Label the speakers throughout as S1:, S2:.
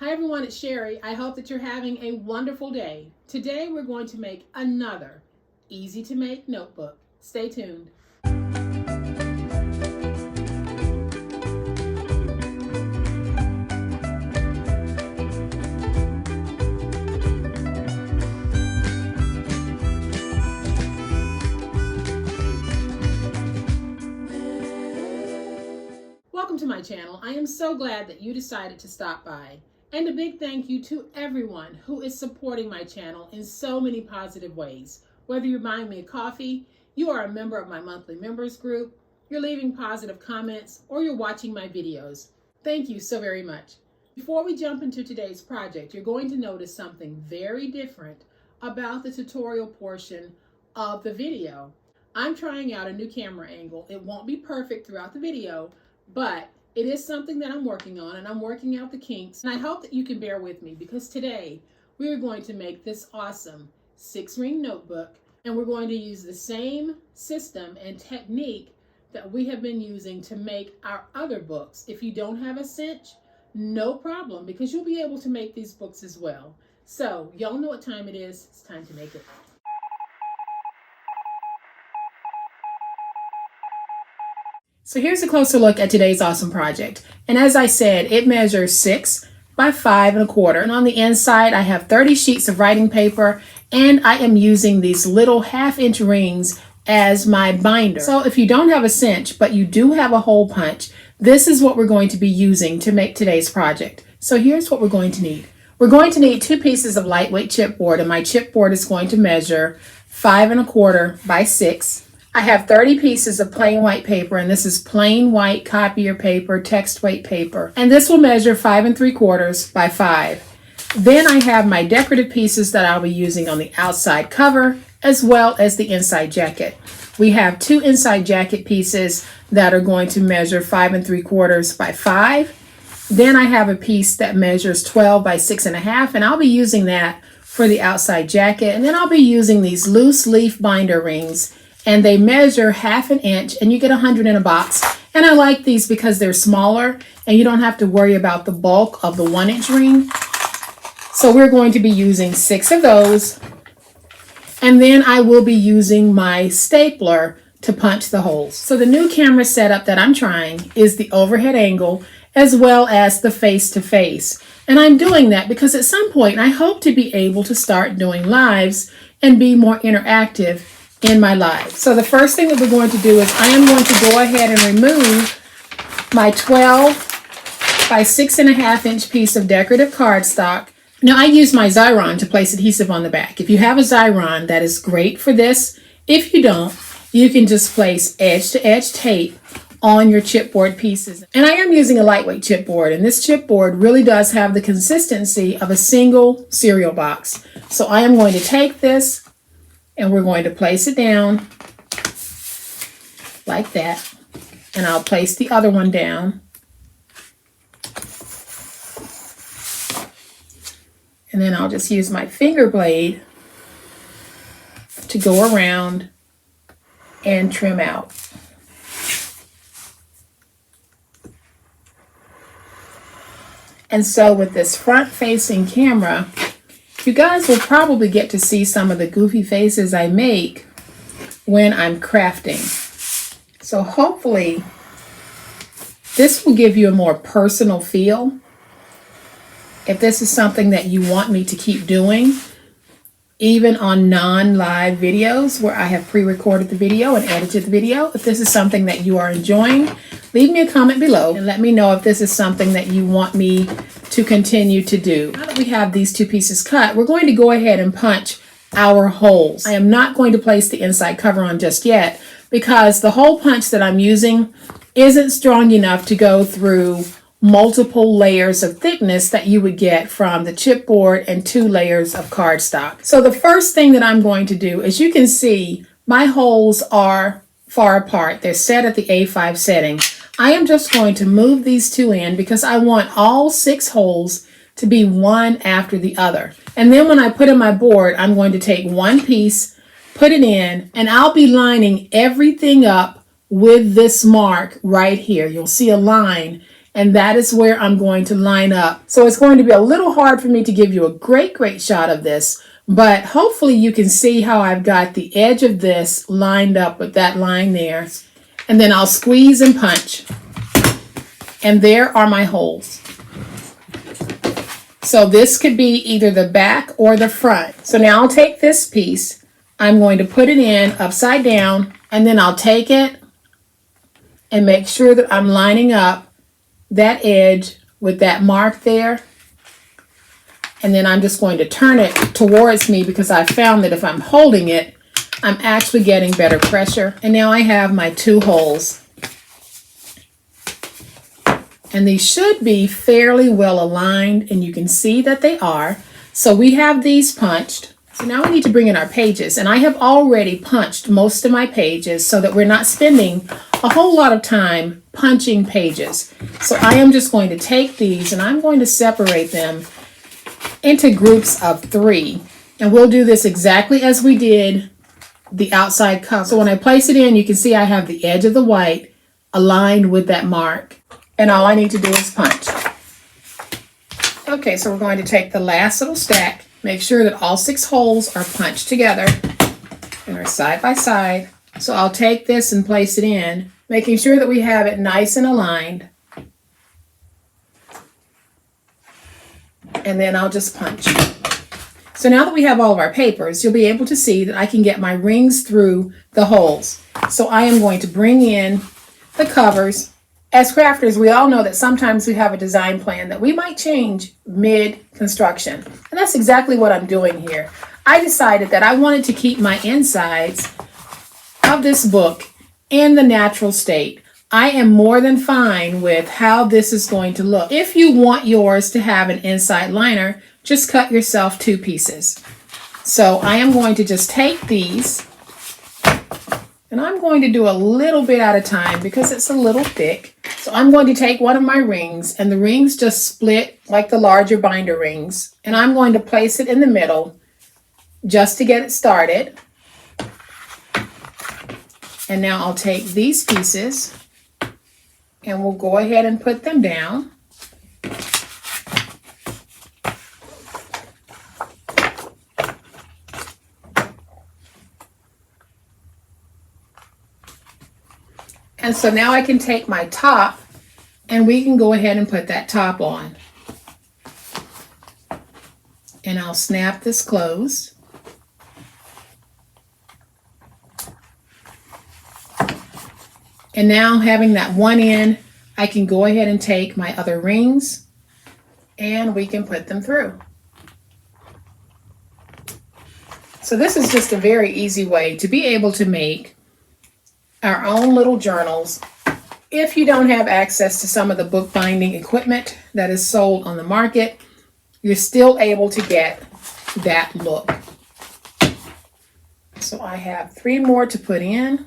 S1: Hi everyone, it's Sherry. I hope that you're having a wonderful day. Today we're going to make another easy to make notebook. Stay tuned. Welcome to my channel. I am so glad that you decided to stop by. And a big thank you to everyone who is supporting my channel in so many positive ways. Whether you're buying me a coffee, you are a member of my monthly members group, you're leaving positive comments, or you're watching my videos. Thank you so very much. Before we jump into today's project, you're going to notice something very different about the tutorial portion of the video. I'm trying out a new camera angle. It won't be perfect throughout the video, but it is something that I'm working on, and I'm working out the kinks. And I hope that you can bear with me, because today we are going to make this awesome 6-ring notebook, and we're going to use the same system and technique that we have been using to make our other books. If you don't have a cinch, no problem, because you'll be able to make these books as well. So y'all know what time it is. It's time to make it. So here's a closer look at today's awesome project. And as I said, it measures 6 by 5 1/4. And on the inside, I have 30 sheets of writing paper, and I am using these little 1/2-inch rings as my binder. So if you don't have a cinch, but you do have a hole punch, this is what we're going to be using to make today's project. So here's what we're going to need. We're going to need 2 pieces of lightweight chipboard, and my chipboard is going to measure 5 1/4 by 6. I have 30 pieces of plain white paper, and this is plain white copier paper, text weight paper. And this will measure 5 3/4 by 5. Then I have my decorative pieces that I'll be using on the outside cover, as well as the inside jacket. We have 2 inside jacket pieces that are going to measure 5 3/4 by 5. Then I have a piece that measures 12 by 6 1/2, and I'll be using that for the outside jacket. And then I'll be using these loose leaf binder rings, and they measure 1/2 inch, and you get 100 in a box. And I like these because they're smaller, and you don't have to worry about the bulk of the 1-inch ring. So we're going to be using 6 of those. And then I will be using my stapler to punch the holes. So the new camera setup that I'm trying is the overhead angle, as well as the face-to-face. And I'm doing that because at some point I hope to be able to start doing lives and be more interactive in my lives. So the first thing that we're going to do is I am going to go ahead and remove my 12 by 6 1/2 inch piece of decorative cardstock. Now I use my Xyron to place adhesive on the back. If you have a Xyron, that is great for this. If you don't, you can just place edge-to-edge tape on your chipboard pieces. And I am using a lightweight chipboard, and this chipboard really does have the consistency of a single cereal box. So I am going to take this, and we're going to place it down like that. And I'll place the other one down. And then I'll just use my finger blade to go around and trim out. And so with this front-facing camera, you guys will probably get to see some of the goofy faces I make when I'm crafting. So hopefully this will give you a more personal feel. If this is something that you want me to keep doing, even on non-live videos where I have pre-recorded the video and edited the video, if this is something that you are enjoying, leave me a comment below and let me know if this is something that you want me to continue to do. Now that we have these 2 pieces cut, we're going to go ahead and punch our holes. I am not going to place the inside cover on just yet, because the hole punch that I'm using isn't strong enough to go through multiple layers of thickness that you would get from the chipboard and 2 layers of cardstock. So the first thing that I'm going to do, as you can see, my holes are far apart. They're set at the A5 setting. I am just going to move these 2 in because I want all 6 holes to be one after the other. And then when I put in my board, I'm going to take 1 piece, put it in, and I'll be lining everything up with this mark right here. You'll see a line, and that is where I'm going to line up. So it's going to be a little hard for me to give you a great shot of this, but hopefully you can see how I've got the edge of this lined up with that line there. And then I'll squeeze and punch. And there are my holes. So this could be either the back or the front. So now I'll take this piece, I'm going to put it in upside down, and then I'll take it and make sure that I'm lining up that edge with that mark there. And then I'm just going to turn it towards me because I found that if I'm holding it, I'm actually getting better pressure. And now I have my 2 holes. And these should be fairly well aligned, and you can see that they are. So we have these punched. So now we need to bring in our pages, and I have already punched most of my pages so that we're not spending a whole lot of time punching pages. So I am just going to take these and I'm going to separate them into groups of 3. And we'll do this exactly as we did the outside cover. So when I place it in, you can see I have the edge of the white aligned with that mark. And all I need to do is punch. Okay, so we're going to take the last little stack, make sure that all 6 holes are punched together and are side by side. So I'll take this and place it in, making sure that we have it nice and aligned. And then I'll just punch. So now that we have all of our papers, you'll be able to see that I can get my rings through the holes. So I am going to bring in the covers. As crafters, we all know that sometimes we have a design plan that we might change mid-construction. And that's exactly what I'm doing here. I decided that I wanted to keep my insides of this book in the natural state. I am more than fine with how this is going to look. If you want yours to have an inside liner, just cut yourself 2 pieces. So I am going to just take these, and I'm going to do a little bit at a time because it's a little thick. So I'm going to take one of my rings, and the rings just split like the larger binder rings. And I'm going to place it in the middle just to get it started. And now I'll take these pieces and we'll go ahead and put them down. And so now I can take my top and we can go ahead and put that top on. And I'll snap this closed. And now having that one end, I can go ahead and take my other rings and we can put them through. So this is just a very easy way to be able to make our own little journals. If you don't have access to some of the bookbinding equipment that is sold on the market, you're still able to get that look. So I have 3 more to put in.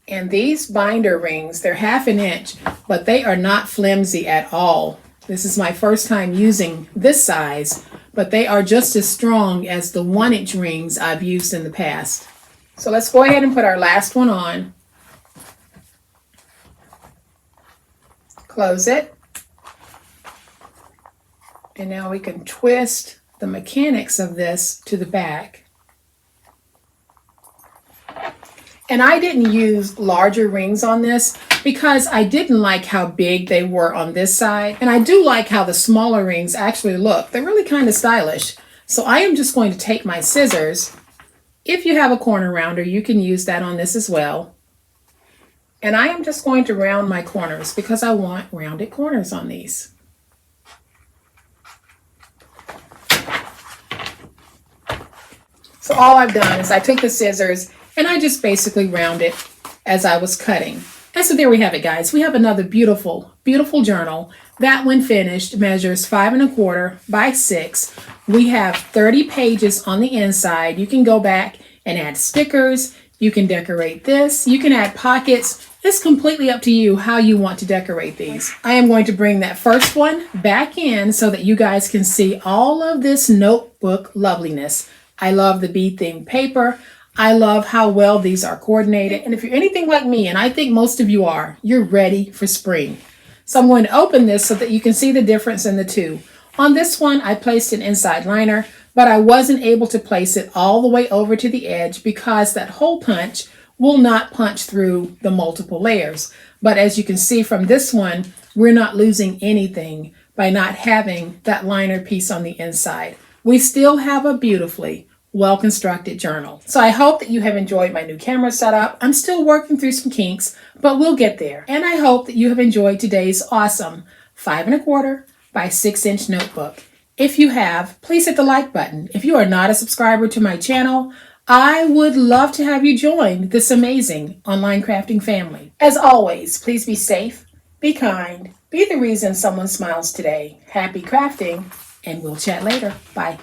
S1: And these binder rings, they're 1/2 inch, but they are not flimsy at all. This is my first time using this size, but they are just as strong as the 1-inch rings I've used in the past. So let's go ahead and put our last one on. Close it. And now we can twist the mechanics of this to the back. And I didn't use larger rings on this because I didn't like how big they were on this side. And I do like how the smaller rings actually look. They're really kind of stylish. So I am just going to take my scissors. If you have a corner rounder, you can use that on this as well. And I am just going to round my corners because I want rounded corners on these. So all I've done is I took the scissors and I just basically round it as I was cutting. And so there we have it, guys. We have another beautiful, beautiful journal that when finished measures 5 1/4 by 6. We have 30 pages on the inside. You can go back and add stickers. You can decorate this. You can add pockets. It's completely up to you how you want to decorate these. I am going to bring that first one back in so that you guys can see all of this notebook loveliness. I love the bee themed paper. I love how well these are coordinated. And if you're anything like me, and I think most of you are, you're ready for spring. So I'm going to open this so that you can see the difference in the two. On this one, I placed an inside liner, but I wasn't able to place it all the way over to the edge because that hole punch will not punch through the multiple layers. But as you can see from this one, we're not losing anything by not having that liner piece on the inside. We still have a beautifully well-constructed journal. So I hope that you have enjoyed my new camera setup. I'm still working through some kinks, but we'll get there. And I hope that you have enjoyed today's awesome 5 1/4 by 6-inch notebook. If you have, please hit the like button. If you are not a subscriber to my channel, I would love to have you join this amazing online crafting family. As always, please be safe, be kind, be the reason someone smiles today. Happy crafting, and we'll chat later. Bye.